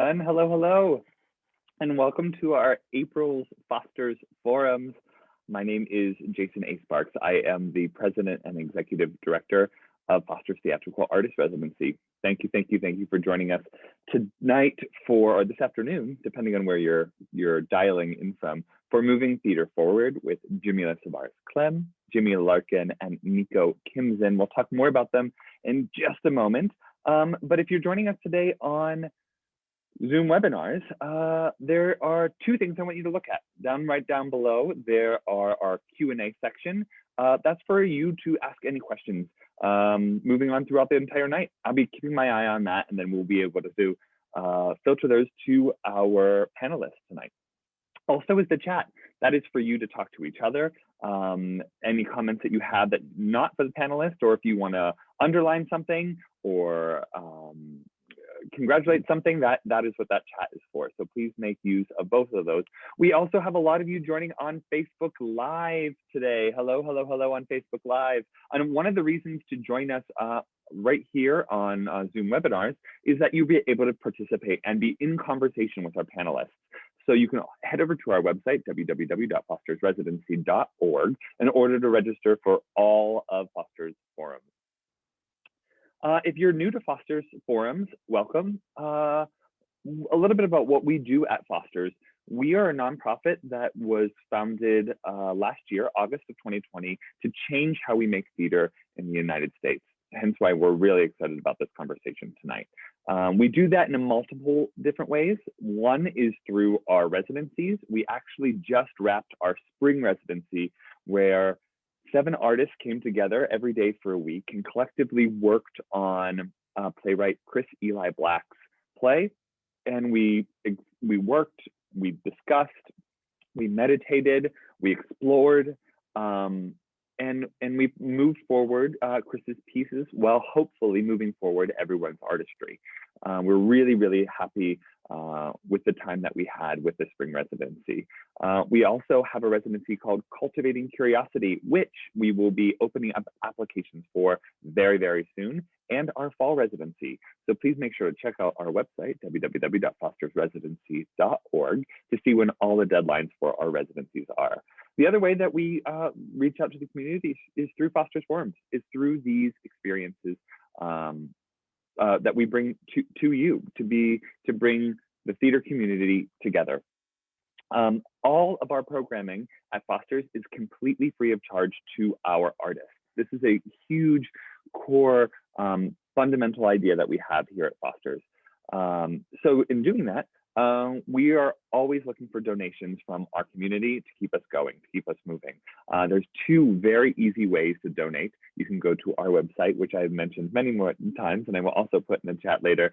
Hello, hello, and welcome to our April's Fosters Forums. My name is Jason A. Sparks. I am the President and Executive Director of Foster's Theatrical Artist Residency. Thank you for joining us tonight or this afternoon, depending on where you're dialing in from, for Moving Theater Forward with Jamila Sabares-Klemm, Jamila Larkin, and Nikko Kimzin. We'll talk more about them in just a moment. But if you're joining us today on Zoom webinars, there are two things I want you to look at. Right down below, there are our Q&A section. That's for you to ask any questions moving on throughout the entire night. I'll be keeping my eye on that, and then we'll be able to filter those to our panelists tonight. Also is the chat. That is for you to talk to each other. Any comments that you have that not for the panelists, or if you want to underline something or congratulate something, that is what that chat is for. So please make use of both of those. We also have a lot of you joining on Facebook Live today. Hello on Facebook Live. And one of the reasons to join us right here on Zoom webinars is that you'll be able to participate and be in conversation with our panelists. So you can head over to our website, www.fostersresidency.org, in order to register for all of Foster's forums. If you're new to Foster's Forums, welcome. A little bit about what we do at Foster's. We are a nonprofit that was founded last year, August of 2020, to change how we make theater in the United States. Hence why we're really excited about this conversation tonight. We do that in multiple different ways. One is through our residencies. We actually just wrapped our spring residency, where 7 artists came together every day for a week and collectively worked on playwright Chris Eli Black's play. And we worked, we discussed, we meditated, we explored, and we moved forward Chris's pieces while hopefully moving forward everyone's artistry. We're really happy with the time that we had with the spring residency. We also have a residency called Cultivating Curiosity, which we will be opening up applications for very soon, and our fall residency. So please make sure to check out our website, www.fostersresidency.org, to see when all the deadlines for our residencies are. The other way that we reach out to the community is through Foster's Forums, is through these experiences that we bring to you, to bring the theater community together. All of our programming at Foster's is completely free of charge to our artists. This is a huge core fundamental idea that we have here at Foster's. So in doing that, we are always looking for donations from our community to keep us going, to keep us moving. There's 2 very easy ways to donate. You can go to our website, which I've mentioned many more times, and I will also put in the chat later,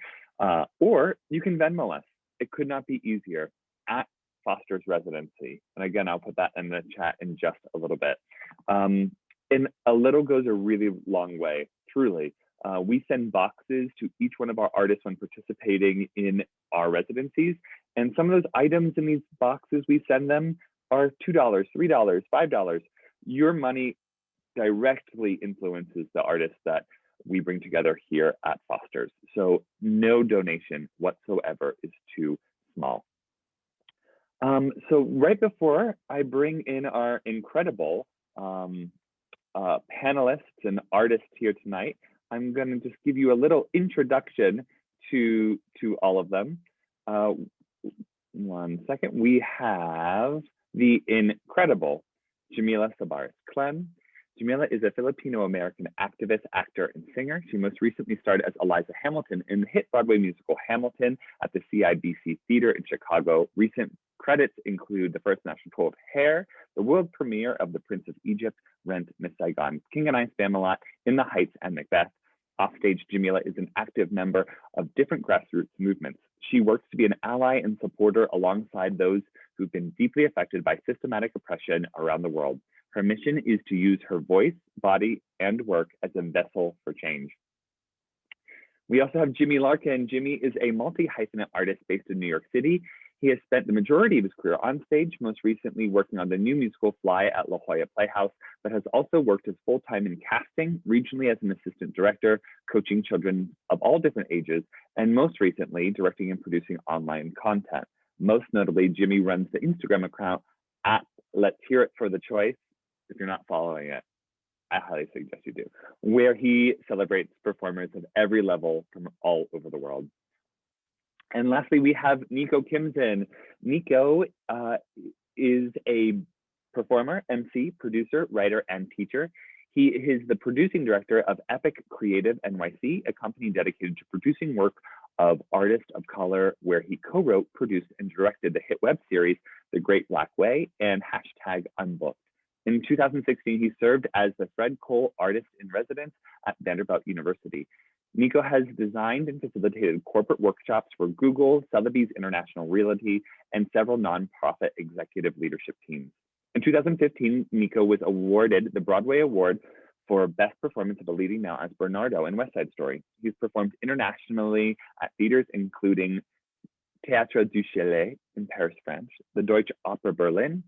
or you can Venmo us. It could not be easier, at Foster's Residency. And again, I'll put that in the chat in just a little bit. And a little goes a really long way, truly. We send boxes to each one of our artists when participating in our residencies. And some of those items in these boxes we send them are $2, $3, $5. Your money directly influences the artists that we bring together here at Foster's. So no donation whatsoever is too small. So right before I bring in our incredible panelists and artists here tonight, I'm going to just give you a little introduction to all of them. One second. We have the incredible Jamila Sabares-Klemm. Jamila is a Filipino-American activist, actor, and singer. She most recently starred as Eliza Hamilton in the hit Broadway musical Hamilton at the CIBC Theater in Chicago. Recent credits include the first national tour of Hair, the world premiere of The Prince of Egypt, Rent, Miss Saigon, King and I, Spamalot, In the Heights, and Macbeth. Offstage, Jamila is an active member of different grassroots movements. She works to be an ally and supporter alongside those who've been deeply affected by systematic oppression around the world. Her mission is to use her voice, body, and work as a vessel for change. We also have Jimmy Larkin. Jimmy is a multi-hyphenate artist based in New York City. He has spent the majority of his career on stage, most recently working on the new musical Fly at La Jolla Playhouse, but has also worked as full-time in casting, regionally as an assistant director, coaching children of all different ages, and most recently directing and producing online content. Most notably, Jimmy runs the Instagram account at Let's Hear It for the Choice. If you're not following it, I highly suggest you do, where he celebrates performers of every level from all over the world. And lastly, we have Nikko Kimzin. Nikko is a performer, MC, producer, writer, and teacher. He is the producing director of Epic Creative NYC, a company dedicated to producing work of artists of color, where he co-wrote, produced, and directed the hit web series, The Great Black Way and #Unbooked. In 2016, he served as the Fred Cole Artist in Residence at Vanderbilt University. Nikko has designed and facilitated corporate workshops for Google, Sotheby's International Realty, and several nonprofit executive leadership teams. In 2015, Nikko was awarded the Broadway Award for Best Performance of a Leading Male as Bernardo in West Side Story. He's performed internationally at theaters including Théâtre du Châtelet in Paris, France, the Deutsche Oper Berlin,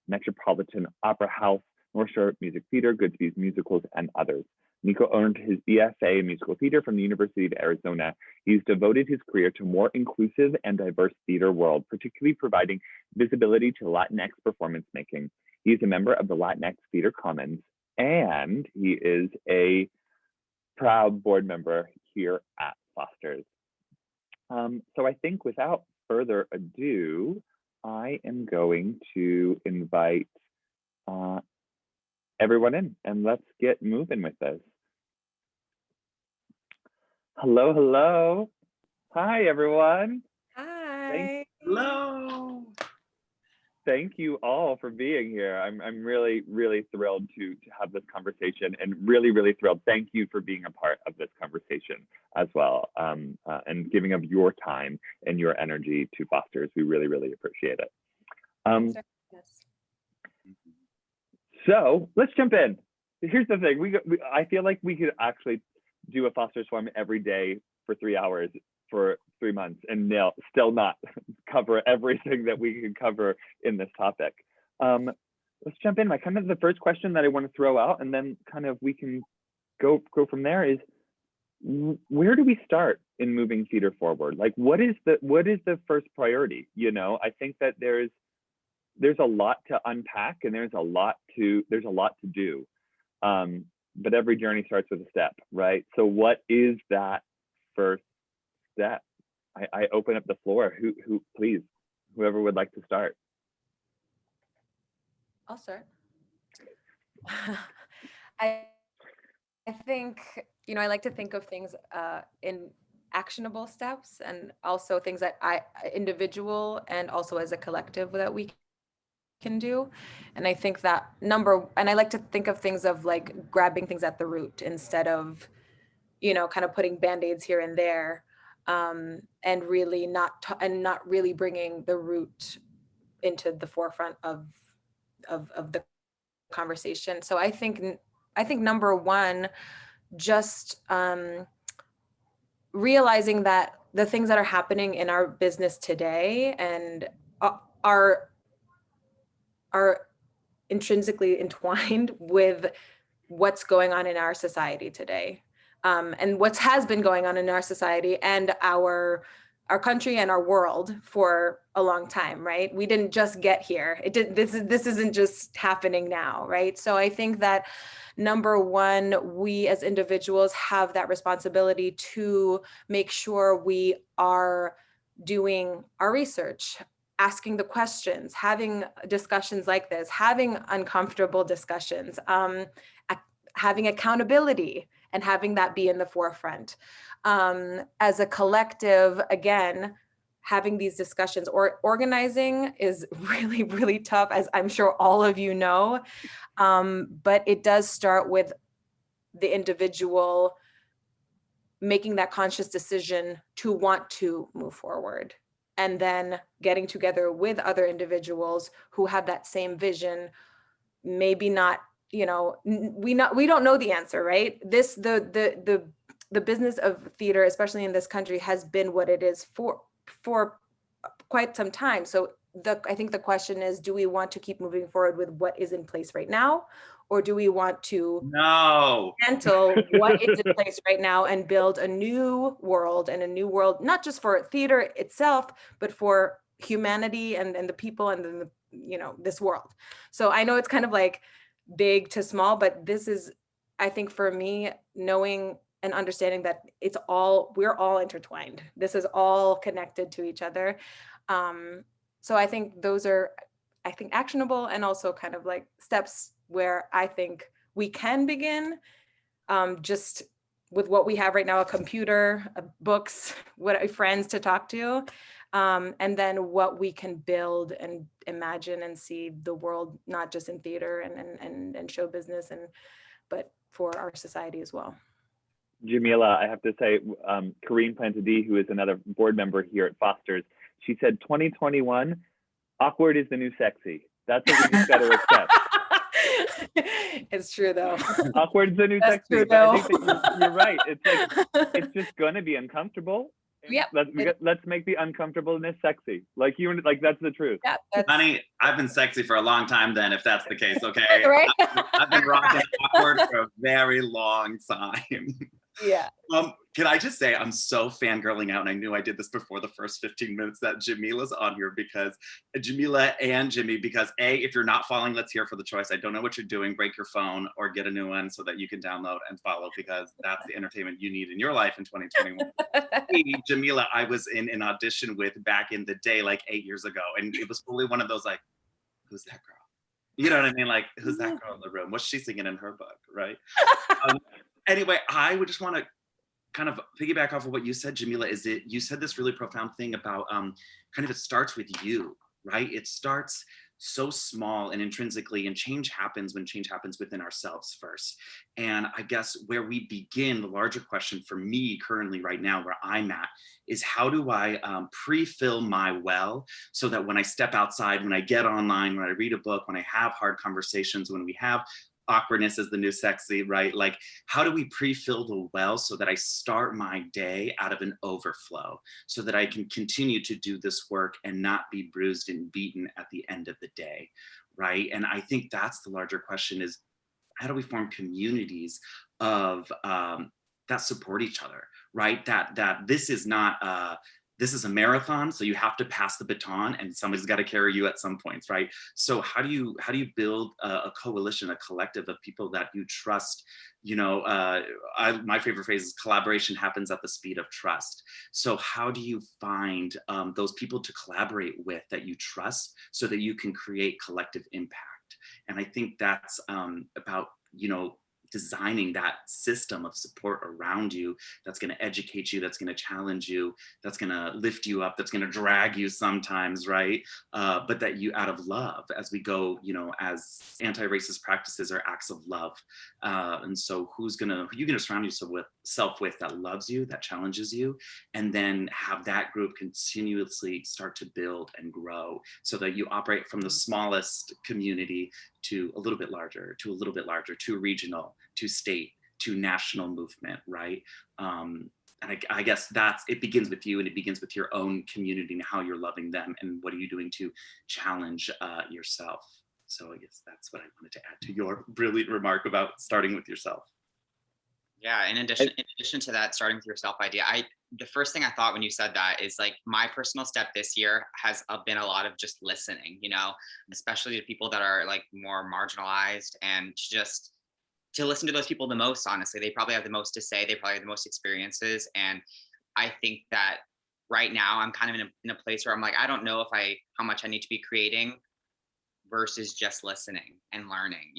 Metropolitan Opera House, North Shore Music Theater, Goodspeed Musicals, and others. Nikko earned his BFA in musical theater from the University of Arizona. He's devoted his career to more inclusive and diverse theater world, particularly providing visibility to Latinx performance making. He's a member of the Latinx Theater Commons, and he is a proud board member here at Foster's. So I think without further ado, I am going to invite everyone in, and let's get moving with this. Hello, hello. Hi, everyone. Hi. Hello. Thank you all for being here. I'm really, really thrilled to have this conversation, and really, really thrilled. Thank you for being a part of this conversation as well, and giving of your time and your energy to Foster's. We really, really appreciate it. So let's jump in. Here's the thing. I feel like we could actually do a Foster's Forum every day for 3 hours for 3 months and still not cover everything that we can cover in this topic. Let's jump in. The first question that I want to throw out, and then kind of we can go from there, is where do we start in moving theater forward? Like, what is the first priority? You know, I think that there's a lot to unpack, and there's a lot to do. But every journey starts with a step, right? So what is that first step? I open up the floor. Who please, whoever would like to start. I'll start. I think, I like to think of things in actionable steps, and also things that individual and also as a collective that we can do. And I think that and I like to think of things of like grabbing things at the root instead of, kind of putting band-aids here and there, and really not really bringing the root into the forefront of the conversation. So I think number one, just realizing that the things that are happening in our business today and are intrinsically entwined with what's going on in our society today, and what has been going on in our society and our country and our world for a long time, right? We didn't just get here. This isn't just happening now, right? So I think that number one, we as individuals have that responsibility to make sure we are doing our research, asking the questions, having discussions like this, having uncomfortable discussions, having accountability, and having that be in the forefront. As a collective, again, having these discussions or organizing is really, really tough, as I'm sure all of you know. But it does start with the individual making that conscious decision to want to move forward, and then getting together with other individuals who have that same vision. Maybe not, we don't know the answer, right? The business of theater, especially in this country, has been what it is for quite some time. So I think the question is, do we want to keep moving forward with what is in place right now? Or do we want to dismantle what is in place right now and build a new world, not just for theater itself, but for humanity and the people and the, this world. So I know it's kind of like big to small, but this is, I think for me, knowing and understanding that we're all intertwined. This is all connected to each other. So I think those are, actionable and also kind of like steps where I think we can begin, just with what we have right now, a computer, books, friends to talk to, and then what we can build and imagine and see the world, not just in theater and show business, but for our society as well. Jamila, I have to say, Karine Plantadee, who is another board member here at Foster's, she said 2021, awkward is the new sexy. That's what we just got to accept. It's true though. Awkward is the new sexy. True, but I think that you're right. It's like, it's just going to be uncomfortable. Yep. Let's make the uncomfortableness sexy. Like that's the truth. Yeah, honey, I've been sexy for a long time then, if that's the case, okay? Right? I've been rocking awkward for a very long time. Yeah. Can I just say, I'm so fangirling out, and I knew I did this before the first 15 minutes, that Jamila's on here, because Jamila and Jimmy, because if you're not following Let's Hear for the Choice, I don't know what you're doing, break your phone or get a new one so that you can download and follow, because that's the entertainment you need in your life in 2021. Jamila, I was in an audition with back in the day, like 8 years ago, and it was probably one of those like, who's that girl? You know what I mean? Like, who's that girl in the room? What's she singing in her book, right? Anyway, I would just want to kind of piggyback off of what you said, Jamila. You said this really profound thing about kind of, it starts with you, right? It starts so small and intrinsically, and change happens when change happens within ourselves first. And I guess where we begin, the larger question for me currently right now, where I'm at, is how do I pre-fill my well so that when I step outside, when I get online, when I read a book, when I have hard conversations, when we have awkwardness is the new sexy, right? Like, how do we pre-fill the well so that I start my day out of an overflow, so that I can continue to do this work and not be bruised and beaten at the end of the day, right? And I think that's the larger question, is how do we form communities of that support each other, right? That this is not this is a marathon, so you have to pass the baton, and somebody's got to carry you at some points, right? So how do you build a coalition, a collective of people that you trust? You know, my favorite phrase is collaboration happens at the speed of trust. So how do you find those people to collaborate with that you trust, so that you can create collective impact? And I think that's about, designing that system of support around you that's going to educate you, that's going to challenge you, that's going to lift you up, that's going to drag you sometimes, right? But that you, out of love, as we go, as anti-racist practices are acts of love. And so who are you going to surround yourself with that loves you, that challenges you, and then have that group continuously start to build and grow, so that you operate from the smallest community to a little bit larger, to regional, to state, to national movement, right? And I guess it begins with you, and it begins with your own community and how you're loving them, and what are you doing to challenge yourself. So I guess that's what I wanted to add to your brilliant remark about starting with yourself. Yeah, in addition to that, starting with yourself idea, the first thing I thought when you said that is, like, my personal step this year has been a lot of just listening, especially to people that are like more marginalized, and just to listen to those people the most. Honestly, they probably have the most to say, they probably have the most experiences. And I think that right now I'm kind of in a place where I'm like, I don't know how much I need to be creating versus just listening and learning,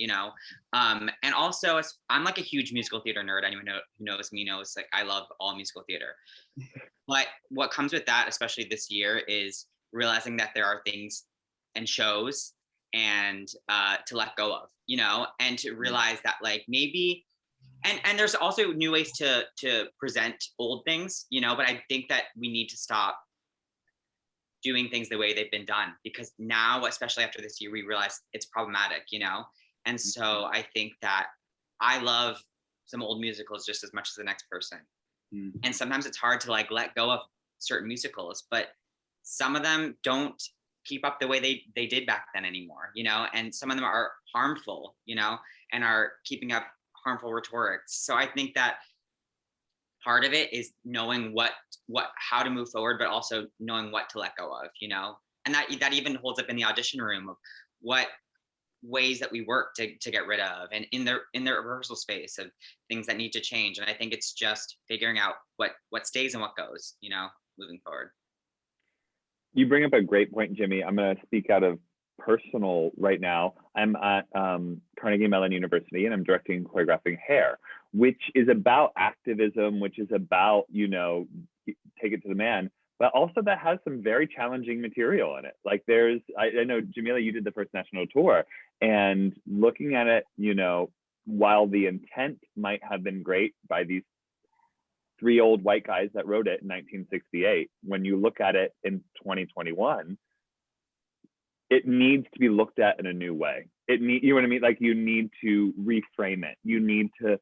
and also, I'm like a huge musical theater nerd. Anyone who knows me knows, like, I love all musical theater. But what comes with that, especially this year, is realizing that there are things and shows and to let go of, and to realize that, like, maybe, and there's also new ways to present old things, but I think that we need to stop doing things the way they've been done, because now, especially after this year, we realize it's problematic, and so I think that I love some old musicals just as much as the next person. And sometimes it's hard to, like, let go of certain musicals, but some of them don't keep up the way they did back then anymore, you know, and some of them are harmful, you know, and are keeping up harmful rhetorics. So I think that part of it is knowing how to move forward, but also knowing what to let go of, you know, and that even holds up in the audition room of what ways that we work to get rid of, and in their rehearsal space of things that need to change. And I think it's just figuring out what stays and what goes, you know, moving forward. You bring up a great point, Jimmy. I'm going to speak out of personal right now. I'm at Carnegie Mellon University, and I'm directing and choreographing Hair, which is about activism, which is about, you know, take it to the man, but also that has some very challenging material in it. Like I know, Jamila, you did the first national tour, and looking at it, you know, while the intent might have been great by these 3 old white guys that wrote it in 1968, when you look at it in 2021, it needs to be looked at in a new way. You know what I mean? Like, you need to reframe it. You need to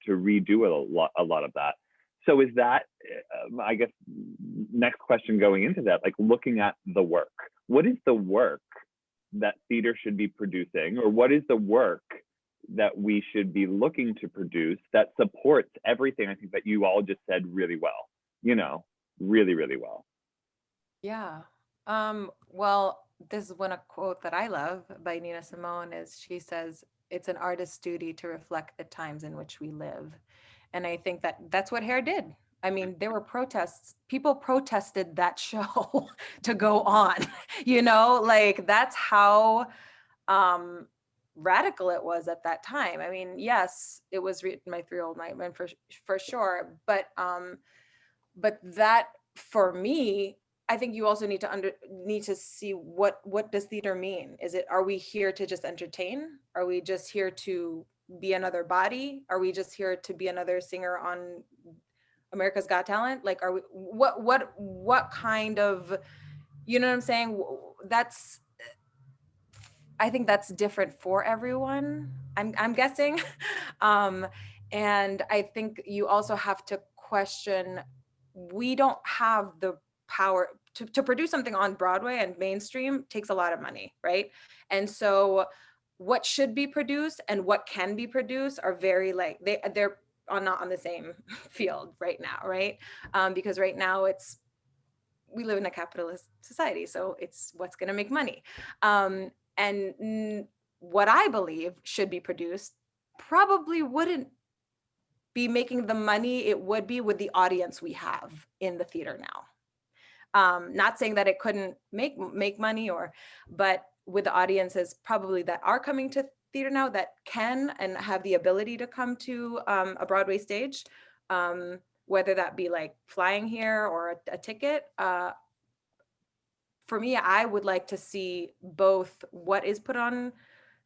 redo a lot of that. So is that, I guess, next question going into that, like looking at the work. What is the work that theater should be producing, or what is the work that we should be looking to produce that supports everything I think that you all just said really well, you know, really, really well? Yeah. Well, this is a quote that I love by Nina Simone is, she says, "It's an artist's duty to reflect the times in which we live." And I think that that's what Hair did. I mean, there were protests. People protested that show to go on, you know, like that's how radical it was at that time. I mean, yes, it was written by 3-year-old white men for sure, but that, for me, I think you also need to see what does theater mean? Are we here to just entertain? Are we just here to be another body? Are we just here to be another singer on America's Got Talent? Like, are we, what kind of, you know what I'm saying? I think that's different for everyone, I'm guessing. And I think you also have to question, we don't have the power to produce something on Broadway and mainstream takes a lot of money, right? And so what should be produced and what can be produced are very, like, they're not on the same field right now, right? Because right now we live in a capitalist society, so it's what's going to make money. And what I believe should be produced probably wouldn't be making the money it would be with the audience we have in the theater now. Not saying that it couldn't make money, but with the audiences probably that are coming to theater now that can and have the ability to come to a Broadway stage, whether that be like flying here or a ticket. For me, I would like to see both what is put on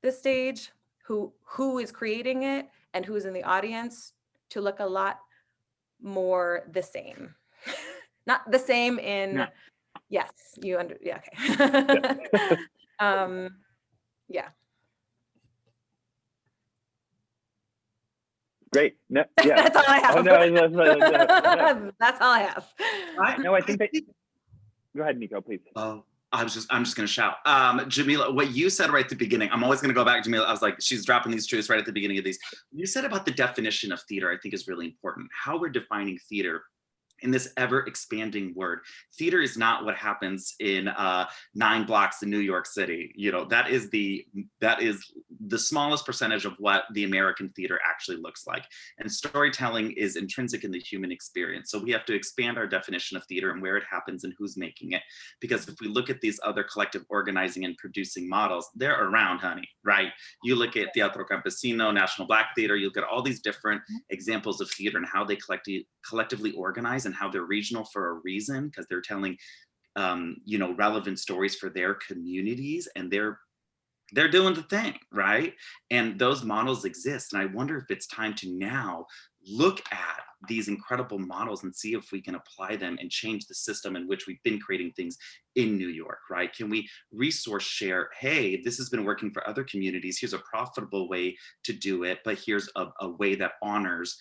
the stage, who is creating it, and who's in the audience to look a lot more the same. Not the same in, Yeah. yes, yeah, okay. Yeah. Great. No, yeah. That's all I have. Oh, no. That's all I have. No, I think that, go ahead, Nikko, please. Oh, I'm just going to shout. Jamila, what you said right at the beginning, I'm always going to go back to Jamila. I was like, she's dropping these truths right at the beginning of these. You said about the definition of theater, I think is really important. How we're defining theater in this ever expanding word. Theater is not what happens in 9 blocks in New York City. You know, that is the smallest percentage of what the American theater actually looks like. And storytelling is intrinsic in the human experience. So we have to expand our definition of theater and where it happens and who's making it. Because if we look at these other collective organizing and producing models, they're around, honey, right? You look at Teatro Campesino, National Black Theater, you look at all these different examples of theater and how they collectively organize and how they're regional for a reason, because they're telling you know, relevant stories for their communities, and they're doing the thing, right? And those models exist. And I wonder if it's time to now look at these incredible models and see if we can apply them and change the system in which we've been creating things in New York, right? Can we resource share? Hey, this has been working for other communities. Here's a profitable way to do it, but here's a way that honors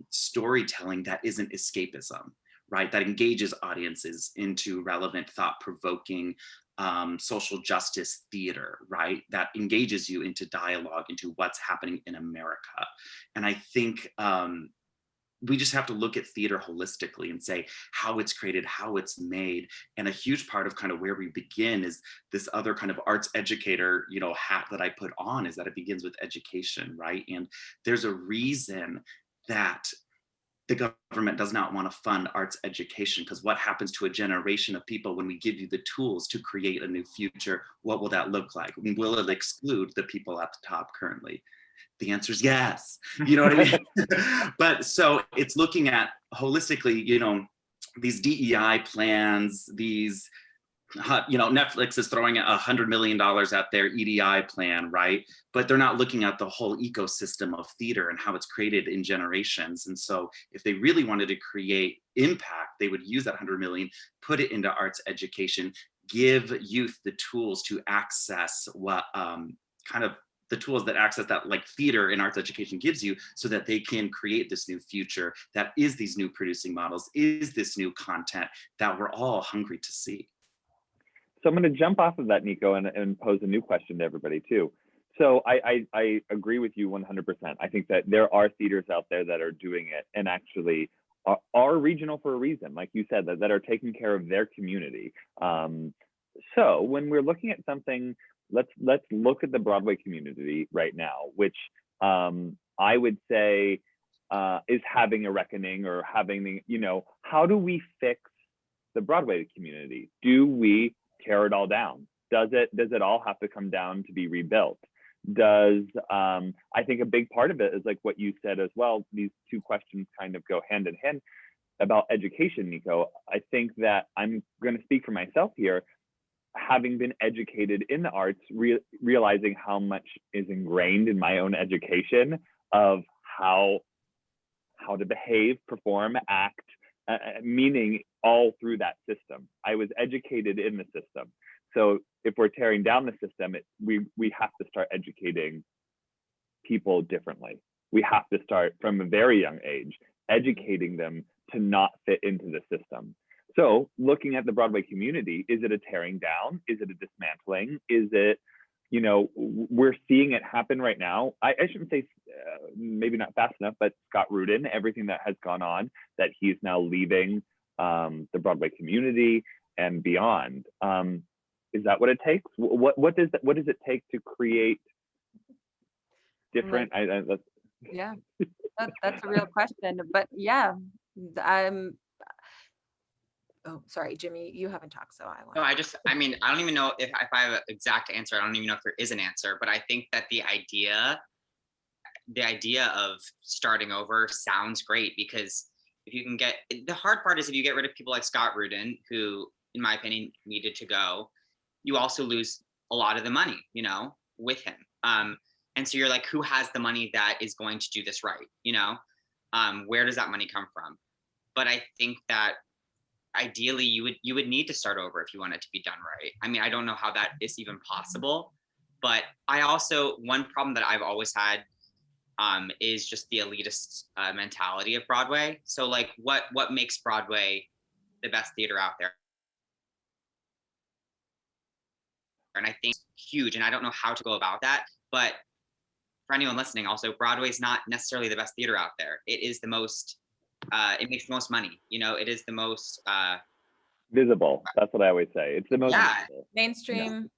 storytelling that isn't escapism, right? That engages audiences into relevant, thought-provoking, social justice theater, right? That engages you into dialogue, into what's happening in America. And I think we just have to look at theater holistically and say how it's created, how it's made. And a huge part of kind of where we begin is this other kind of arts educator, you know, hat that I put on, is that it begins with education, right? And there's a reason that the government does not want to fund arts education, because what happens to a generation of people when we give you the tools to create a new future? What will that look like? Will it exclude the people at the top currently? The answer is yes. You know what I mean? But so it's looking at holistically, you know, these DEI plans, these, you know, Netflix is throwing $100 million at their EDI plan, right? But they're not looking at the whole ecosystem of theater and how it's created in generations. And so if they really wanted to create impact, they would use that 100 million, put it into arts education, give youth the tools to access what kind of the tools that access that like theater and arts education gives you, so that they can create this new future that is these new producing models, is this new content that we're all hungry to see. So I'm going to jump off of that, Nikko, and pose a new question to everybody too. So I agree with you 100%. I think that there are theaters out there that are doing it and actually are regional for a reason, like you said, that are taking care of their community. So when we're looking at something, let's look at the Broadway community right now, which I would say is having a reckoning, or having, you know, how do we fix the Broadway community? Do we tear it all down? Does it all have to come down to be rebuilt? I think a big part of it is like what you said as well. These two questions kind of go hand in hand about education, Nikko. I think that I'm going to speak for myself here, having been educated in the arts, realizing how much is ingrained in my own education of how to behave, perform, act, meaning all through that system. I was educated in the system. So if we're tearing down the system, we have to start educating people differently. We have to start from a very young age, educating them to not fit into the system. So looking at the Broadway community, is it a tearing down? Is it a dismantling? Is it, you know, we're seeing it happen right now. I shouldn't say maybe not fast enough, but Scott Rudin, everything that has gone on, that he's now leaving the Broadway community and beyond. Is that what it takes? What does it take to create different? Yeah, that's a real question. But yeah, oh, sorry, Jimmy, you haven't talked, so I want. No, I mean, I don't even know if I have an exact answer. I don't even know if there is an answer, but I think that the idea of starting over sounds great, because if you can get, the hard part is if you get rid of people like Scott Rudin, who, in my opinion, needed to go, you also lose a lot of the money, you know, with him. And so you're like, who has the money that is going to do this right? You know, where does that money come from? But I think that ideally you would need to start over if you want it to be done right. I mean, I don't know how that is even possible, but I also, one problem that I've always had is just the elitist mentality of Broadway. So like what makes Broadway the best theater out there? And I think it's huge, and I don't know how to go about that, but for anyone listening, also, Broadway is not necessarily the best theater out there. It is the most, it makes the most money. You know, it is the most visible. That's what I always say. It's the most visible. Mainstream.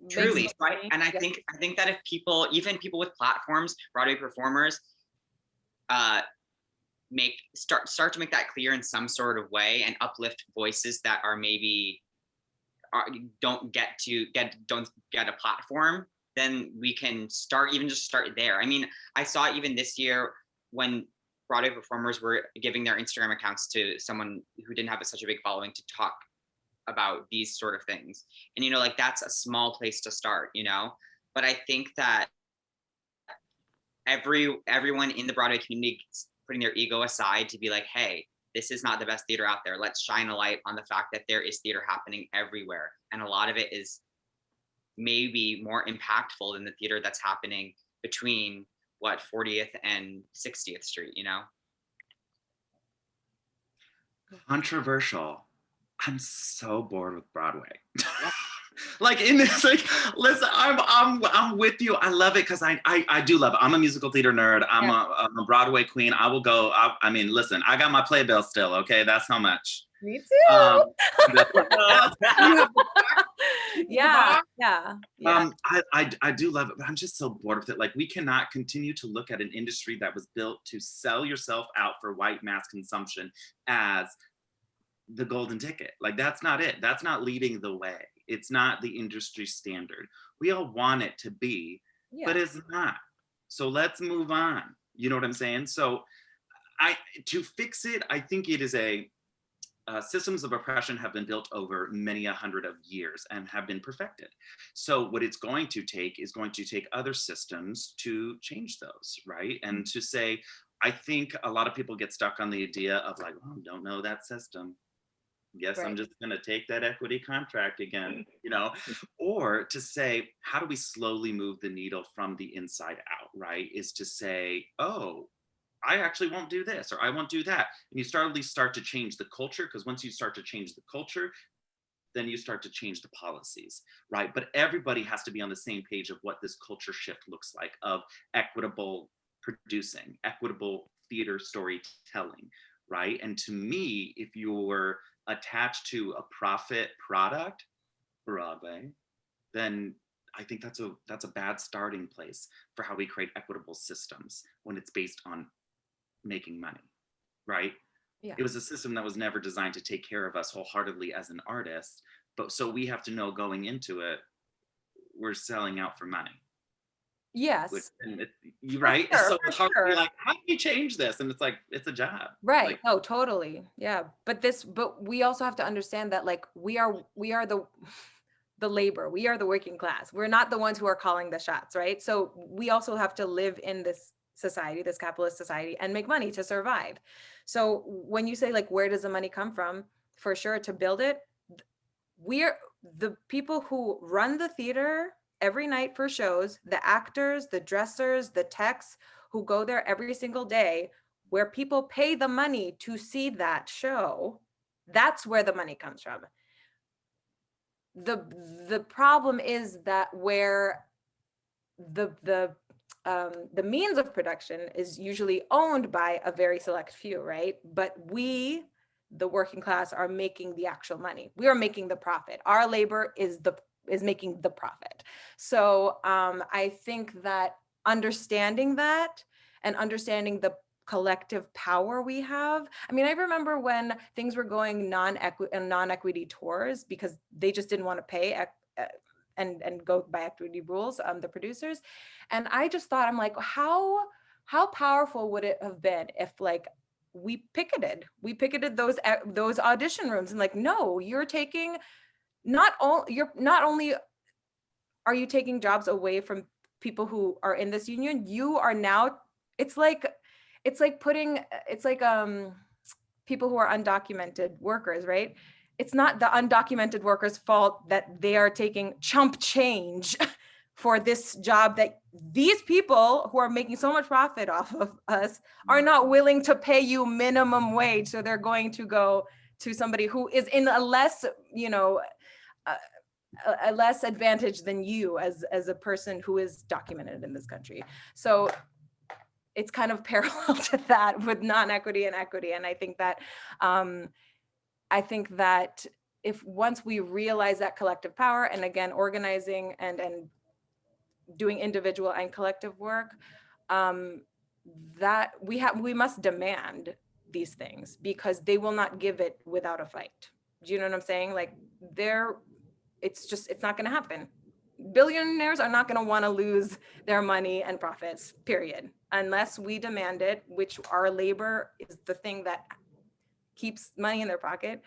Truly, right? And I think that if people, even people with platforms, Broadway performers, start to make that clear in some sort of way and uplift voices that are maybe don't get a platform, then we can start there. I mean, I saw even this year when Broadway performers were giving their Instagram accounts to someone who didn't have such a big following to talk about these sort of things. And, you know, like that's a small place to start, you know, but I think that everyone in the Broadway community is putting their ego aside to be like, hey, this is not the best theater out there. Let's shine a light on the fact that there is theater happening everywhere. And a lot of it is maybe more impactful than the theater that's happening between 40th and 60th Street, you know? Controversial. I'm so bored with Broadway. Like in this, like, listen, I'm with you. I love it because I do love it. I'm a musical theater nerd. I'm a Broadway queen. I will go. I mean, listen, I got my playbill still. Okay, that's how much. Me too. Yeah. Yeah. I do love it, but I'm just so bored with it. Like, we cannot continue to look at an industry that was built to sell yourself out for white mass consumption as the golden ticket. Like, that's not it. That's not leading the way. It's not the industry standard. We all want it to be, but it's not. So let's move on. You know what I'm saying? So to fix it, I think it is systems of oppression have been built over many 100 of years and have been perfected. So what it's going to take is going to take other systems to change those, right? And to say, I think a lot of people get stuck on the idea of like, oh, don't know that system. Guess I'm just going to take that equity contract again, you know, or to say, how do we slowly move the needle from the inside out, right? Is to say, oh, I actually won't do this, or I won't do that. And you start to change the culture, because once you start to change the culture, then you start to change the policies, right? But everybody has to be on the same page of what this culture shift looks like, of equitable producing, equitable theater storytelling, right? And to me, if you're attached to a profit product, Broadway, then I think that's a bad starting place for how we create equitable systems when it's based on making money, right? Yeah. It was a system that was never designed to take care of us wholeheartedly as an artist, but so we have to know going into it, we're selling out for money. Yes. Right? Sure, so it's hard to be like, how do you change this? And it's like, it's a job. Right. Like, no, totally. Yeah. But we also have to understand that, like, we are the labor, we are the working class. We're not the ones who are calling the shots, right? So we also have to live in this society, this capitalist society, and make money to survive. So when you say, like, where does the money come from? For sure, to build it, we're the people who run the theater every night for shows, the actors, the dressers, the techs who go there every single day, where people pay the money to see that show. That's where the money comes from. The problem is that where the means of production is usually owned by a very select few, right? But we, the working class, are making the actual money. We are making the profit. Our labor is making the profit. So I think that understanding that and understanding the collective power we have. I mean, I remember when things were going non-equity tours because they just didn't want to pay and go by equity rules, the producers. And I just thought, I'm like, how powerful would it have been if, like, we picketed those audition rooms and, like, no, you're taking not only are you taking jobs away from people who are in this union, you are now, it's like people who are undocumented workers, right? It's not the undocumented workers' fault that they are taking chump change for this job that these people who are making so much profit off of us are not willing to pay you minimum wage. So they're going to go to somebody who is in a less, a less advantage than you as a person who is documented in this country. So it's kind of parallel to that with non-equity and equity. And I think that if once we realize that collective power, and again, organizing and doing individual and collective work, that we must demand these things, because they will not give it without a fight. Do you know what I'm saying? Like, it's not going to happen. Billionaires are not going to want to lose their money and profits, period, unless we demand it, which our labor is the thing that keeps money in their pocket.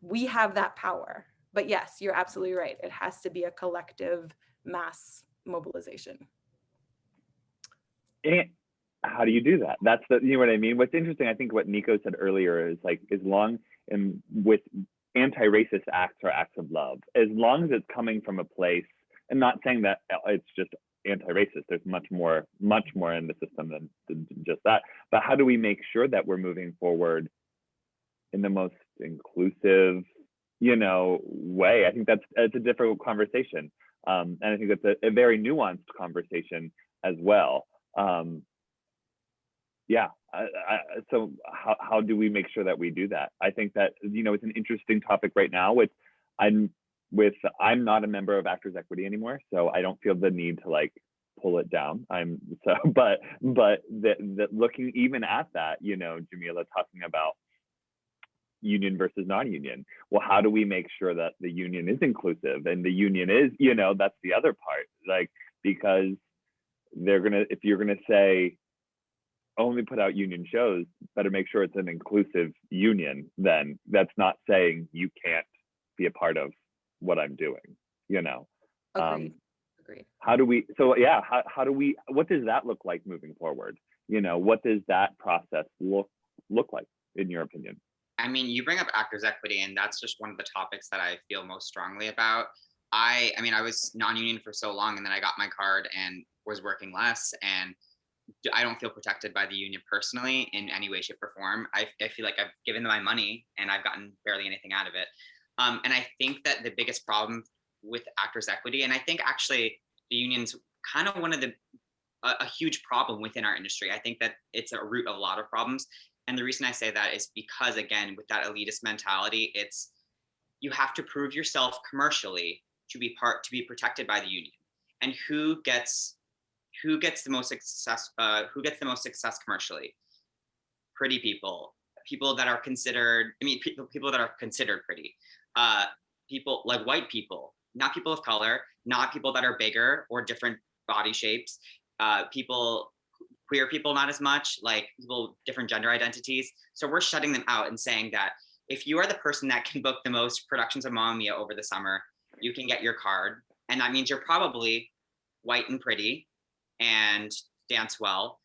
We have that power. But yes, you're absolutely right. It has to be a collective mass mobilization. And how do you do that? That's you know what I mean? What's interesting, I think what Nikko said earlier is, like, as long and with anti-racist acts or acts of love, as long as it's coming from a place, and not saying that it's just anti-racist, there's much more in the system than just that, but how do we make sure that we're moving forward in the most inclusive, way. I think it's a different conversation. And I think that's a very nuanced conversation as well. So how do we make sure that we do that? I think that, it's an interesting topic right now. I'm not a member of Actors Equity anymore, so I don't feel the need to like pull it down. But looking even at that, Jamila talking about union versus non-union. Well, how do we make sure that the union is inclusive and the union is, that's the other part, like, because if you're gonna say only put out union shows, better make sure it's an inclusive union. Then that's not saying you can't be a part of what I'm doing, Agreed. How do we, what does that look like moving forward? What does that process look like in your opinion? I mean, you bring up Actors Equity, and that's just one of the topics that I feel most strongly about. I was non-union for so long, and then I got my card and was working less, and I don't feel protected by the union personally in any way, shape, or form. I feel like I've given them my money and I've gotten barely anything out of it. And I think that the biggest problem with Actors Equity, and I think actually the union's kind of one of a huge problem within our industry. I think that it's a root of a lot of problems. And the reason I say that is because, again, with that elitist mentality, it's you have to prove yourself commercially to be protected by the union. And who gets the most success? Who gets the most success commercially? Pretty people that are considered. People that are considered pretty. People like white people, not people of color, not people that are bigger or different body shapes. Queer people, not as much, like people different gender identities. So we're shutting them out and saying that if you are the person that can book the most productions of Mamma Mia over the summer, you can get your card, and that means you're probably white and pretty and dance well.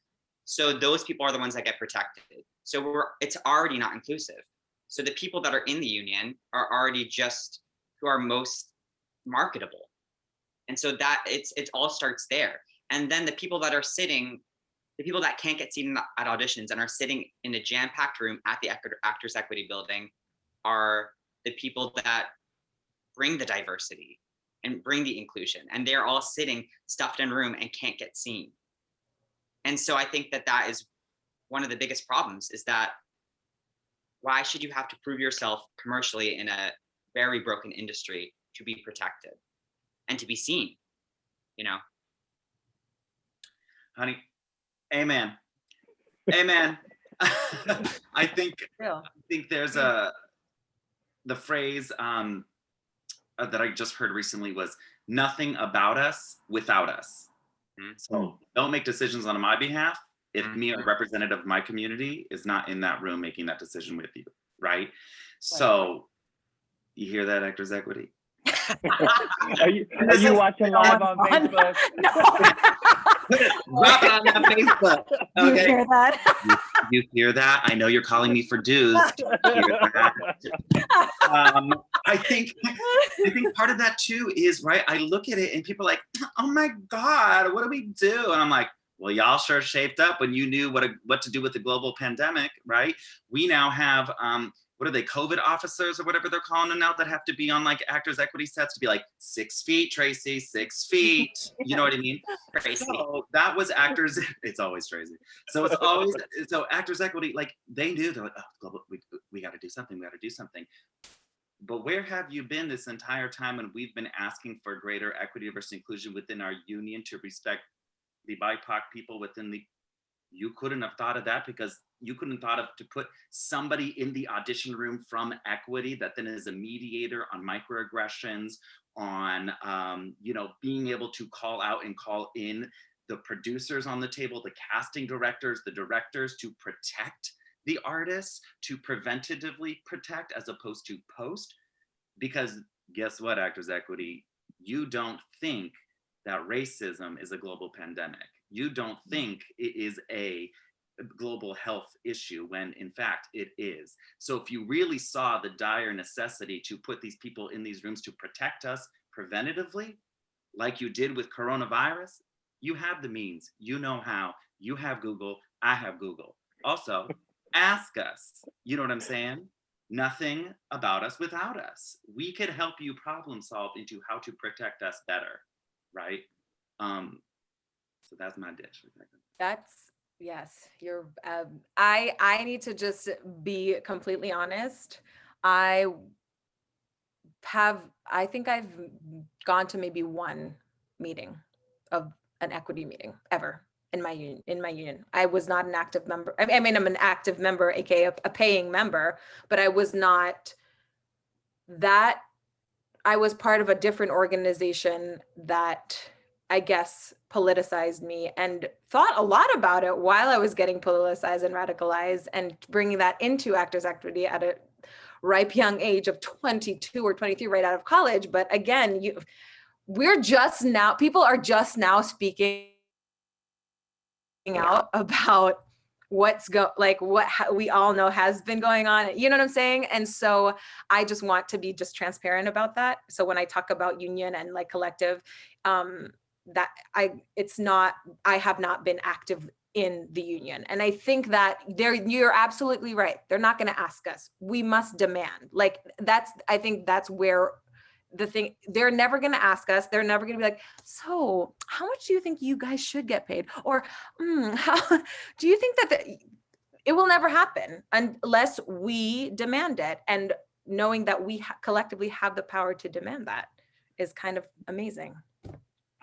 So those people are the ones that get protected. So it's already not inclusive. So the people that are in the union are already just who are most marketable. And so that it all starts there. And then the people that can't get seated at auditions and are sitting in a jam-packed room at the Actors Equity building are the people that bring the diversity and bring the inclusion. And they're all sitting stuffed in a room and can't get seen. And so I think that is one of the biggest problems, is that why should you have to prove yourself commercially in a very broken industry to be protected and to be seen, Honey, amen. Amen. I think there's the phrase that I just heard recently was nothing about us without us. Mm-hmm. So don't make decisions on my behalf if me, a representative of my community, is not in that room making that decision with you, right? So you hear that, Actors Equity? Are you watching live on Facebook? No. Drop it on that Facebook. Okay. You hear that? You hear that? I know you're calling me for dues. Hear that? I think part of that too is, right, I look at it and people are like, oh my God, what do we do? And I'm like, well, y'all sure shaped up when you knew what to do with the global pandemic, right? We now have what are they, COVID officers or whatever they're calling them now, that have to be on like Actors Equity sets to be like 6 feet, Tracy, 6 feet. You know what I mean? Tracy. So that was Actors. It's always Tracy. So it's always, so Actors Equity, like they knew, they're like, oh, global, we got to do something. We got to do something. But where have you been this entire time when we've been asking for greater equity, diversity, inclusion within our union to respect the BIPOC people within the, you couldn't have thought of that because you couldn't have thought of to put somebody in the audition room from equity that then is a mediator on microaggressions, on being able to call out and call in the producers on the table, the casting directors, the directors, to protect the artists, to preventatively protect as opposed to post. Because guess what, Actors Equity, you don't think that racism is a global pandemic. You don't think it is a global health issue when in fact it is. So if you really saw the dire necessity to put these people in these rooms to protect us preventatively, like you did with coronavirus, you have the means, you know how, you have Google, I have Google. Also, ask us, you know what I'm saying? nothing about us without us. We could help you problem solve into how to protect us better, right? So that's my dish. That's, yes, you're, I need to just be completely honest. I think I've gone to maybe one meeting of an equity meeting ever in my union. I was not an active member. I mean, I'm an active member, aka a paying member, but I was not that. I was part of a different organization that I guess politicized me and thought a lot about it while I was getting politicized and radicalized, and bringing that into Actors Equity at a ripe young age of 22 or 23, right out of college. But again, people are just now speaking out about what we all know has been going on. You know what I'm saying? And so I just want to be just transparent about that. So when I talk about union and like collective, that I have not been active in the union. And I think that you're absolutely right. They're not going to ask us. We must demand. I think that's where the thing, they're never going to ask us. They're never going to be like, so how much do you think you guys should get paid? Or how do you think that it will never happen unless we demand it. And knowing that we collectively have the power to demand that is kind of amazing.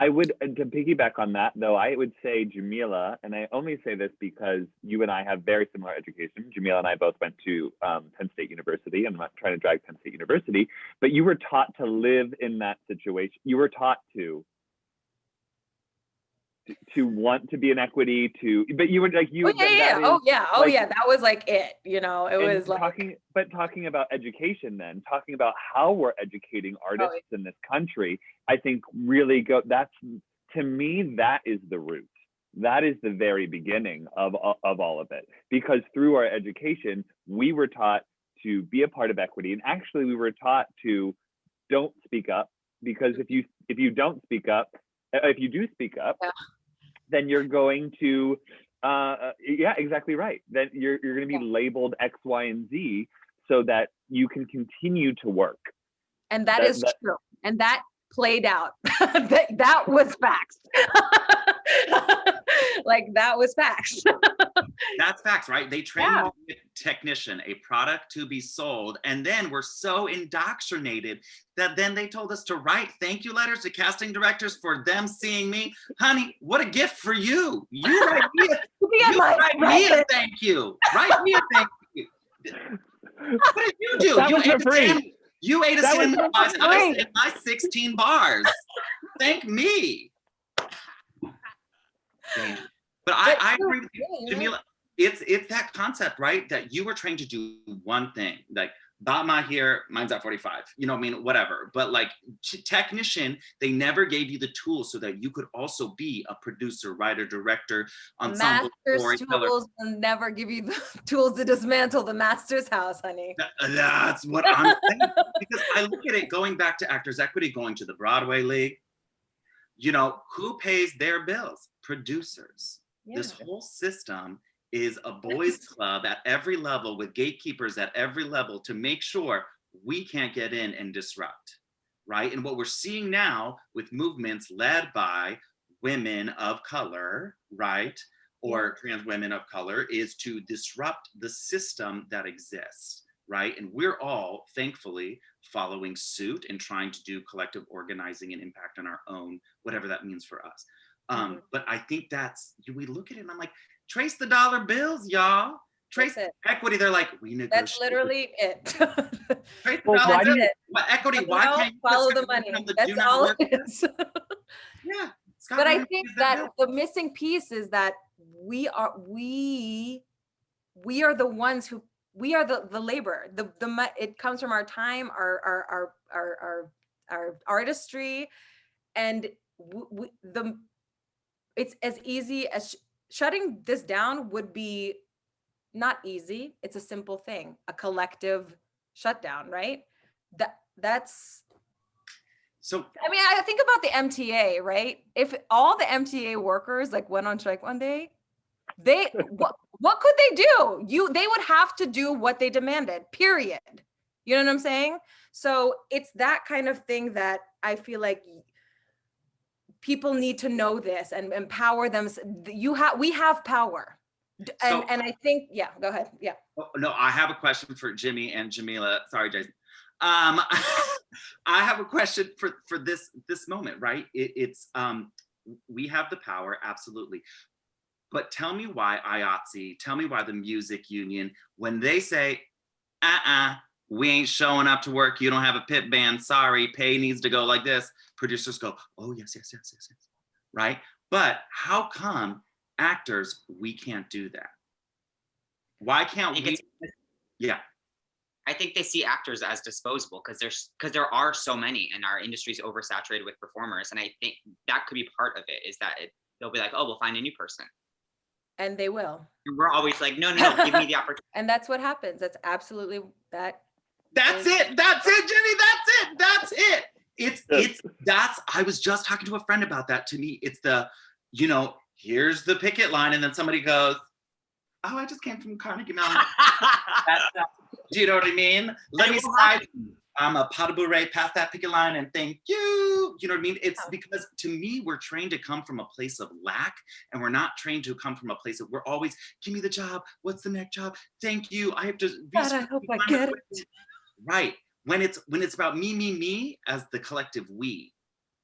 I would, to piggyback on that though, I would say, Jamila, and I only say this because you and I have very similar education. Jamila and I both went to Penn State University. I'm not trying to drag Penn State University, but you were taught to live in that situation. You were taught to want to be in equity, but you were like, that was like it, it was like talking about education, then talking about how we're educating artists in this country, I think really to me, that is the root. That is the very beginning of all of it, because through our education, we were taught to be a part of equity. And actually we were taught to don't speak up, because if you do speak up, then you're going to, exactly right. Then you're going to be labeled X, Y, and Z so that you can continue to work. And that is true. And that played out. that was facts. That was facts. That's facts, right? They train you to be a technician, a product to be sold. And then we're so indoctrinated that then they told us to write thank you letters to casting directors for them seeing me. Honey, what a gift for you. You write me a thank you. Write me a thank you. What did you do? You ate a sandwich. I said my 16 bars. Thank me. Damn. But I agree with you, Jamila. It's that concept, right? That you were trained to do one thing, like Batma here, mine's at 45, whatever. But like technician, they never gave you the tools so that you could also be a producer, writer, director, ensemble, master's tools will never give you the tools to dismantle the master's house, honey. That's what I'm saying. Because I look at it going back to Actors Equity, going to the Broadway League, who pays their bills? Producers. Yeah. This whole system is a boys club at every level, with gatekeepers at every level, to make sure we can't get in and disrupt, right? And what we're seeing now with movements led by women of color, right? Or trans women of color, is to disrupt the system that exists, right? And we're all, thankfully, following suit and trying to do collective organizing and impact on our own, whatever that means for us. But I think we look at it and I'm like, trace the dollar bills, y'all. Trace equity. They're like, we negotiate. That's literally it. Trace the dollar bills. Equity, why can't you follow the money? That's all it is. Yeah. But I think that the missing piece is that we are the ones who, we are the labor. It comes from our time, our artistry, and it's as easy as shutting this down would be not easy. It's a simple thing, a collective shutdown, right? That's so. I mean, I think about the MTA, right? If all the MTA workers went on strike one day, what could they do? They would have to do what they demanded, period. You know what I'm saying? So it's that kind of thing that I feel like people need to know this and empower them. We have power. And I think, yeah, go ahead. Yeah. No, I have a question for Jimmy and Jamila. Sorry, Jason. I have a question for this moment, right? We have the power, absolutely. But tell me why IATSE, tell me why the music union, when they say, we ain't showing up to work, you don't have a pit band, sorry, pay needs to go like this, producers go, oh, yes, right? But how come actors, we can't do that? Why can't we? Yeah. I think they see actors as disposable because there are so many, and our industry is oversaturated with performers. And I think that could be part of it, is that they'll be like, oh, we'll find a new person. And they will. And we're always like, no, give me the opportunity. And that's what happens. That's absolutely that. That's it, Jimmy. That's it. I was just talking to a friend about that. To me, it's here's the picket line, and then somebody goes, oh, I just came from Carnegie Mellon. Do you know what I mean? Let me slide. I'm a pas de bourrée past that picket line and thank you. You know what I mean? It's because to me, we're trained to come from a place of lack, and we're not trained to come from a place of, we're always, give me the job. What's the next job? Thank you. I have to be. God, I hope I get it. Right. When it's about me as the collective we,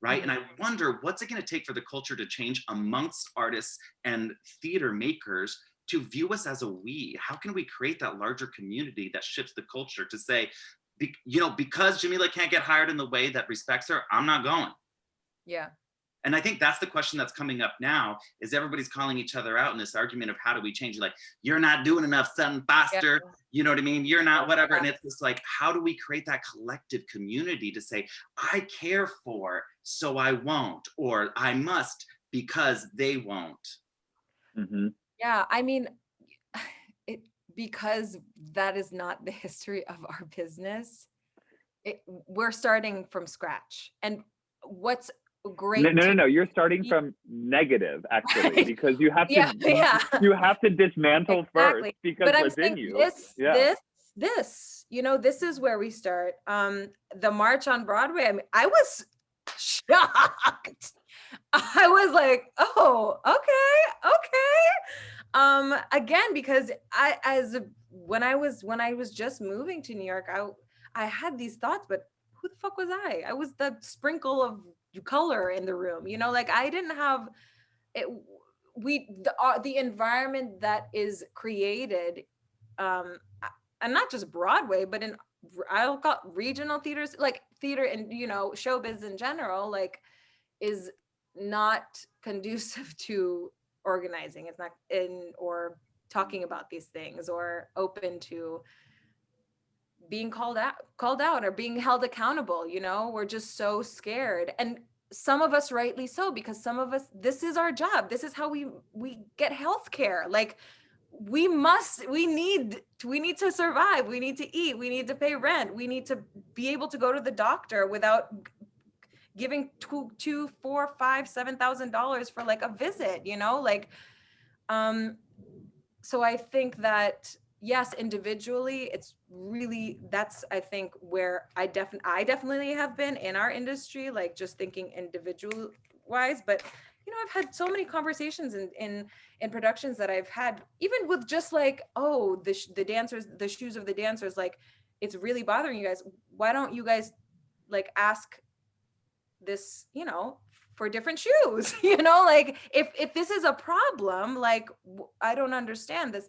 right? And I wonder, what's it going to take for the culture to change amongst artists and theater makers to view us as a we? How can we create that larger community that shifts the culture to say, because Jamila can't get hired in the way that respects her, I'm not going. Yeah. And I think that's the question that's coming up now, is everybody's calling each other out in this argument of how do we change? Like, you're not doing enough, something faster. Yeah. You know what I mean? You're not whatever. And it's just like, how do we create that collective community to say, I care for, so I won't, or I must because they won't. Mm-hmm. Yeah, I mean, because that is not the history of our business. We're starting from scratch. And what's great? No. You're starting from negative, actually, because you have to you have to dismantle first, because but within I'm saying this, this is where we start. The March on Broadway. I mean, I was shocked. I was like, oh, okay. Again, because when I was just moving to New York, I had these thoughts, but who the fuck was I? I was the sprinkle of color in the room, like I didn't have it. The environment that is created, and not just Broadway, but I'll call regional theaters, like theater and showbiz in general, like is not conducive to organizing. It's not or talking about these things, or open to being called out or being held accountable. We're just so scared, and some of us rightly so, because some of us, this is our job, this is how we get health care. Like we need to survive, we need to eat, we need to pay rent, we need to be able to go to the doctor without giving $2,000, $4,000, $5,000, $7,000 for like a visit, so I think that yes, individually, it's really, that's, I think, where I definitely have been in our industry, like just thinking individual wise, but I've had so many conversations in productions that I've had, even with just like, oh, the dancers, the shoes of the dancers, like it's really bothering you guys. Why don't you guys like ask this, for different shoes, like if this is a problem, like I don't understand this.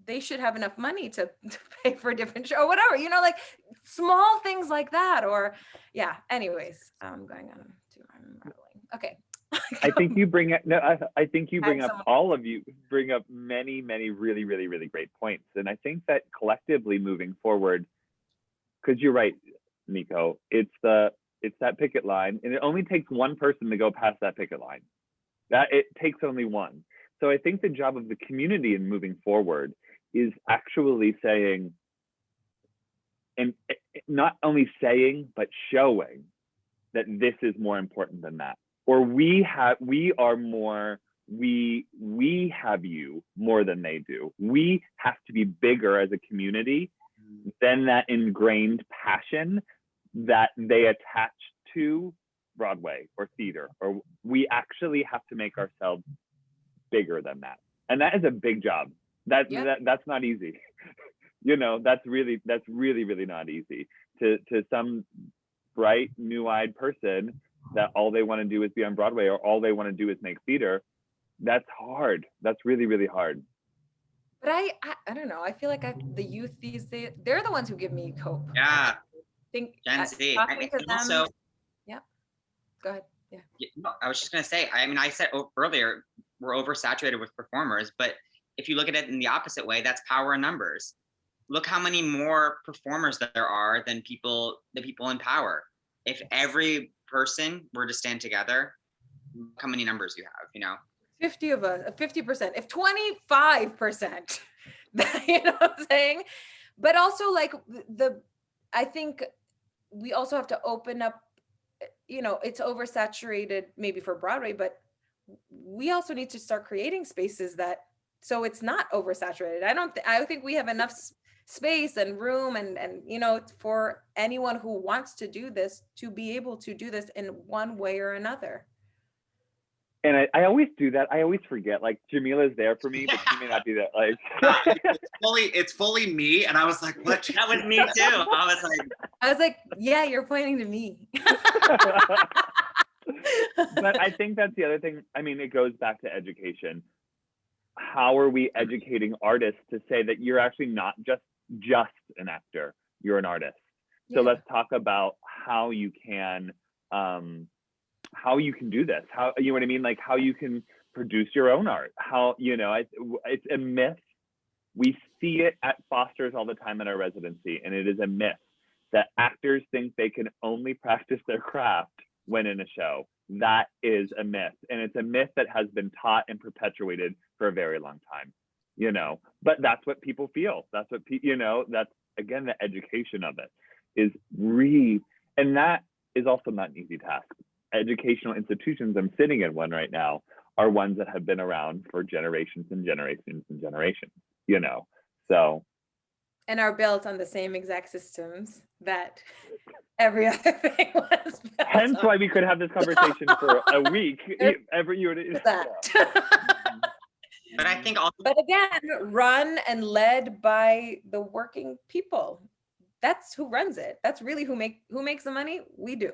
They should have enough money to pay for a different show or whatever, like small things like that. Or anyways, I'm unraveling. Okay. I think you bring up, all of you bring up many, many really, really, really great points. And I think that collectively moving forward, because you're right, Nikko, it's that picket line, and it only takes one person to go past that picket line. That it takes only one. So I think the job of the community in moving forward is actually saying, and not only saying, but showing that this is more important than that. Or we are more we have you more than they do. We have to be bigger as a community than that ingrained passion that they attach to Broadway or theater, or we actually have to make ourselves bigger than that. And that is a big job. That's not easy. You know, that's really not easy to some bright, new-eyed person that all they want to do is be on Broadway, or all they want to do is make theater. That's hard. That's really, really hard. But I don't know. I feel like the youth these days, they're the ones who give me hope. Yeah. Think Gen Z. talking to them. Also, yeah. Go ahead. Yeah. No, I was just gonna say. I mean, I said earlier we're oversaturated with performers, but if you look at it in the opposite way, that's power in numbers. Look how many more performers there are than the people in power. If every person were to stand together, look how many numbers you have, you know? 50 of us, 50%, if 25%, you know what I'm saying? But also like I think we also have to open up, you know, it's oversaturated maybe for Broadway, but we also need to start creating spaces so it's not oversaturated. I think we have enough space and room and you know, for anyone who wants to do this to be able to do this in one way or another. And I always do that. I always forget, like, Jamila's there for me, but she may not be there. Like, it's fully me. And I was like, what? That was me too. I was like, yeah, you're pointing to me. But I think that's the other thing. I mean, it goes back to education. How are we educating artists to say that you're actually not just an actor, you're an artist? So let's talk about how you can do this, how, you know what I mean? Like how you can produce your own art, how, you know, it's a myth. We see it at Foster's all the time in our residency, and it is a myth that actors think they can only practice their craft when in a show. That is a myth, and it's a myth that has been taught and perpetuated for a very long time, you know, but that's what people feel. That's what, you know, that's, again, the education of it is and that is also not an easy task. Educational institutions, I'm sitting in one right now, are ones that have been around for generations and generations and generations, you know, so. And are built on the same exact systems that every other thing was built Hence on. why we could have this conversation for a week. But I think also, but again, run and led by the working people. That's who runs it. That's really who makes the money. We do.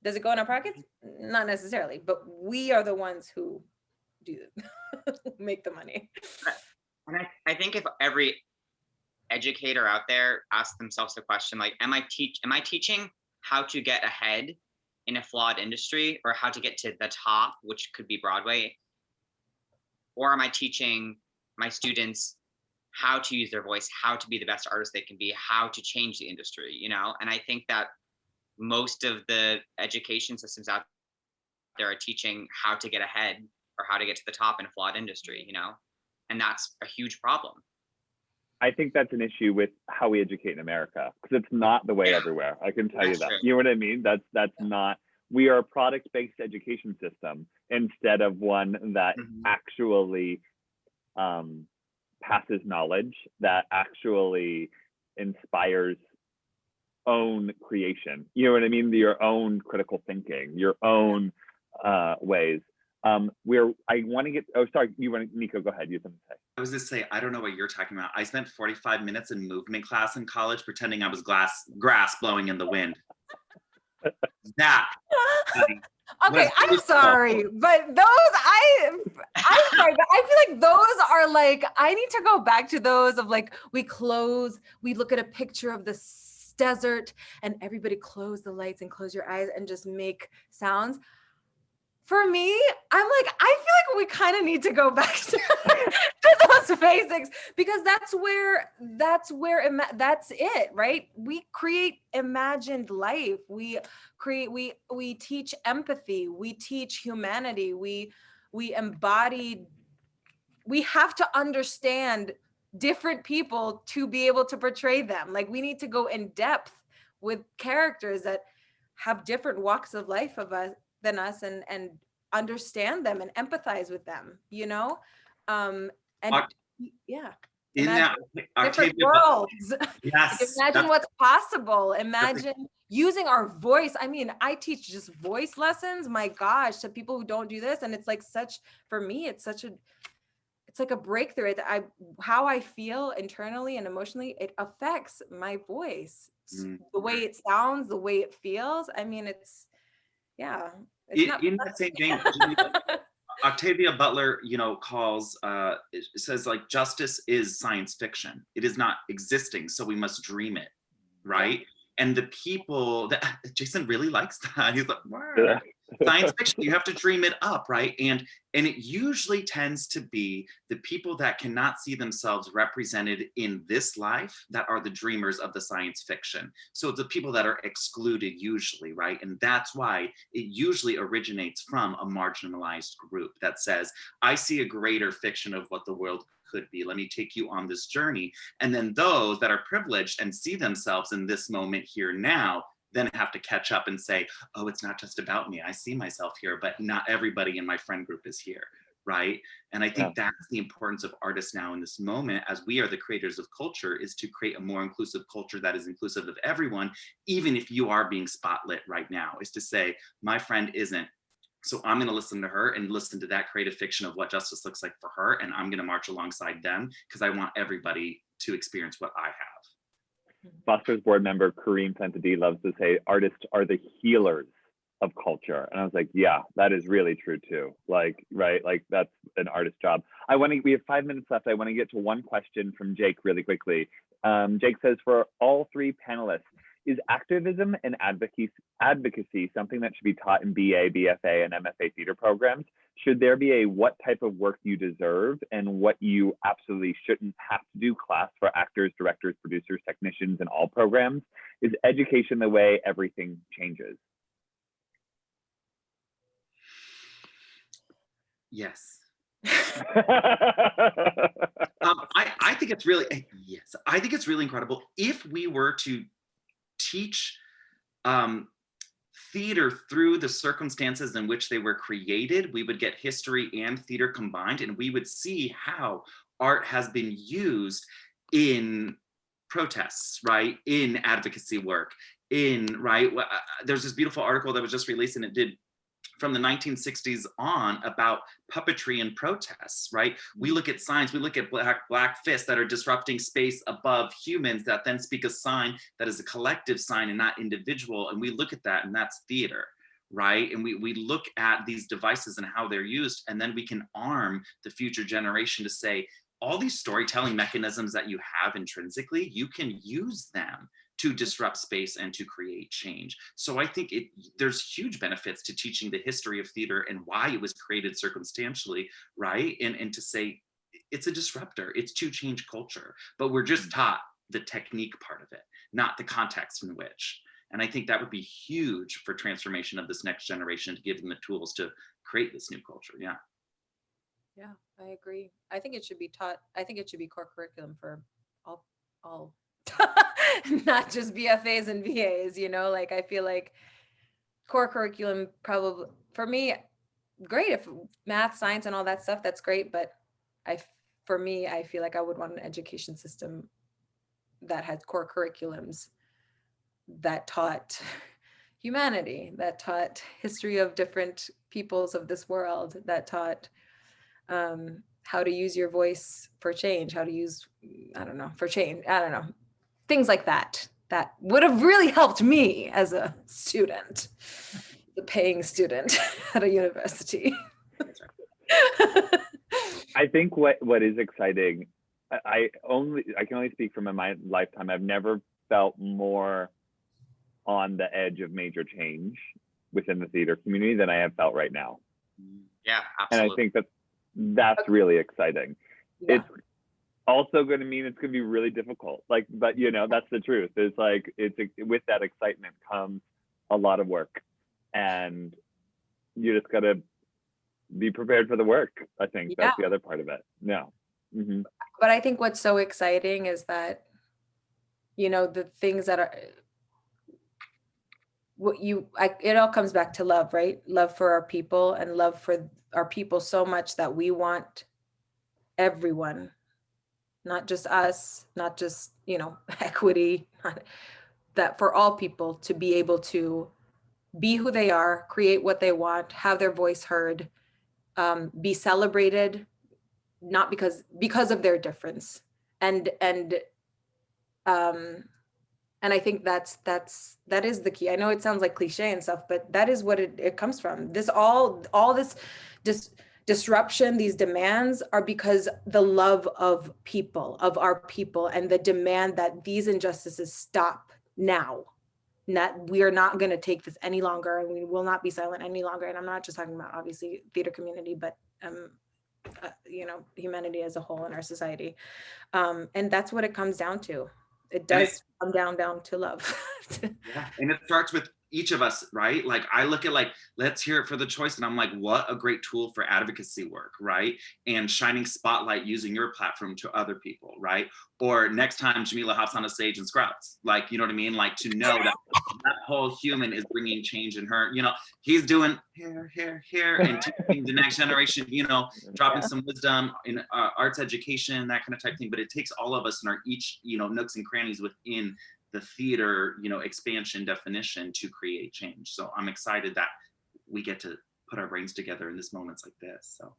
Does it go in our pockets? Not necessarily, but we are the ones who do make the money. And I think if every educator out there asks themselves the question, like, am I teaching how to get ahead in a flawed industry, or how to get to the top, which could be Broadway? Or am I teaching my students how to use their voice, how to be the best artist they can be, how to change the industry, you know? And I think that most of the education systems out there are teaching how to get ahead or how to get to the top in a flawed industry, you know? And that's a huge problem. I think that's an issue with how we educate in America, because it's not the way everywhere. I can tell you that. True. You know what I mean? That's not. We are a product-based education system instead of one that actually passes knowledge, that actually inspires own creation. You know what I mean? Your own critical thinking, your own ways. I want to get, Nikko, go ahead. You have something to say. I was just saying, I don't know what you're talking about. I spent 45 minutes in movement class in college pretending I was grass blowing in the wind. That. Okay, I'm sorry, but I'm sorry, but I feel like those are like, I need to go back to those of like, we look at a picture of the desert and everybody close the lights and close your eyes and just make sounds. For me, I'm like, I feel like we kind of need to go back to those basics, because that's it, right? We create imagined life. We teach empathy. We teach humanity. We embody. We have to understand different people to be able to portray them. Like, we need to go in depth with characters that have different walks of life than us, and understand them and empathize with them, you know? And yeah, In imagine that, different Octavia, worlds. yes, Imagine what's possible. Imagine using our voice. I mean, I teach just voice lessons, my gosh, to people who don't do this. And it's like for me, it's like a breakthrough. How I feel internally and emotionally, it affects my voice, the way it sounds, the way it feels. I mean, it's in that same vein, Octavia Butler, says like justice is science fiction. It is not existing, so we must dream it, right? Yeah. And the people that Jason really likes that. He's like, wow. Yeah. Science fiction, you have to dream it up, right? And it usually tends to be the people that cannot see themselves represented in this life that are the dreamers of the science fiction. So it's the people that are excluded usually, right? And that's why it usually originates from a marginalized group that says, I see a greater fiction of what the world could be. Let me take you on this journey. And then those that are privileged and see themselves in this moment here now then have to catch up and say, oh, it's not just about me. I see myself here, but not everybody in my friend group is here, right? And I think that's the importance of artists now in this moment, as we are the creators of culture, is to create a more inclusive culture that is inclusive of everyone, even if you are being spotlit right now, is to say, my friend isn't. So I'm going to listen to her and listen to that creative fiction of what justice looks like for her. And I'm going to march alongside them because I want everybody to experience what I have. Foster's board member Kareem Santadi loves to say artists are the healers of culture, and I was like, yeah, that is really true too. Like, right, like that's an artist's job. We have 5 minutes left. I want to get to one question from Jake really quickly. Jake says, for all three panelists, is activism and advocacy something that should be taught in BA, BFA, and MFA theater programs? Should there be a what type of work you deserve and what you absolutely shouldn't have to do class for actors, directors, producers, technicians, and all programs? Is education the way everything changes? Yes. I think it's really, yes, I think it's really incredible. If we were to teach theater through the circumstances in which they were created, we would get history and theater combined, and we would see how art has been used in protests, right? In advocacy work, there's this beautiful article that was just released, and it did from the 1960s on about puppetry and protests, right? We look at signs, we look at black fists that are disrupting space above humans that then speak a sign that is a collective sign and not individual. And we look at that, and that's theater, right? And we look at these devices and how they're used, and then we can arm the future generation to say, all these storytelling mechanisms that you have intrinsically, you can use them to disrupt space and to create change. So I think there's huge benefits to teaching the history of theater and why it was created circumstantially, right? And to say it's a disruptor, it's to change culture, but we're just taught the technique part of it, not the context in which. And I think that would be huge for transformation of this next generation, to give them the tools to create this new culture. Yeah. Yeah, I agree. I think it should be taught. I think it should be core curriculum for all not just BFAs and VAs, like I feel like core curriculum probably for me, great if math, science and all that stuff, that's great. But for me, I feel like I would want an education system that had core curriculums that taught humanity, that taught history of different peoples of this world, that taught how to use your voice for change, how to use, for change. I don't know. Things like that would have really helped me as a student, the paying student at a university. I think what is exciting, I can only speak from my lifetime. I've never felt more on the edge of major change within the theater community than I have felt right now. Yeah, absolutely. And I think that's really exciting. Yeah. It's also going to mean it's going to be really difficult. But that's the truth. It's like, with that excitement comes a lot of work, and you just got to be prepared for the work. I think that's the other part of it. Yeah. Mm-hmm. But I think what's so exciting is that, the things that are, it all comes back to love, right? Love for our people, and love for our people so much that we want everyone, not just us, not just, equity, that for all people to be able to be who they are, create what they want, have their voice heard, be celebrated, not because of their difference. And I think that is the key. I know it sounds like cliche and stuff, but that is what it comes from. This all this disruption, these demands are because the love of people, of our people, and the demand that these injustices stop now. That we are not going to take this any longer, and we will not be silent any longer. And I'm not just talking about obviously theater community, but humanity as a whole in our society. And that's what it comes down to. It does come down to love. Yeah, and it starts with each of us, right? Like I look at let's hear it for the choice, and I'm like, what a great tool for advocacy work, right? And shining spotlight using your platform to other people, right? Or next time Jamila hops on a stage and sprouts, like, you know what I mean? Like to know that that whole human is bringing change in her, he's doing here, and teaching the next generation, dropping some wisdom in arts education, that kind of type thing. But it takes all of us in our each, nooks and crannies within the theater, expansion definition to create change. So I'm excited that we get to put our brains together in this moments like this. So.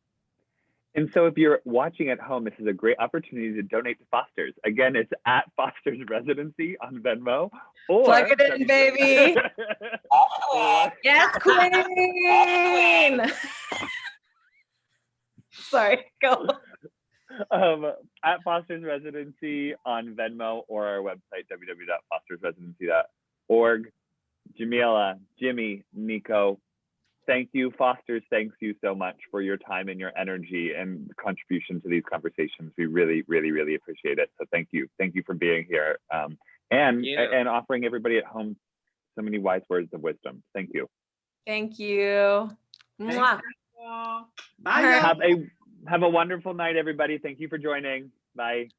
And so if you're watching at home, this is a great opportunity to donate to Foster's. Again, it's at Foster's Residency on Venmo. Or plug it in, baby. Yes, queen. Sorry, go. At Foster's Residency on Venmo, or our website, www.fostersresidency.org. Jamila, Jimmy, Nikko, thank you. Foster's, thanks you so much for your time and your energy and contribution to these conversations. We really, really, really appreciate it. So thank you. Thank you for being here, and offering everybody at home so many wise words of wisdom. Thank you. Thank you. Mwah. Bye. Have a wonderful night, everybody. Thank you for joining. Bye.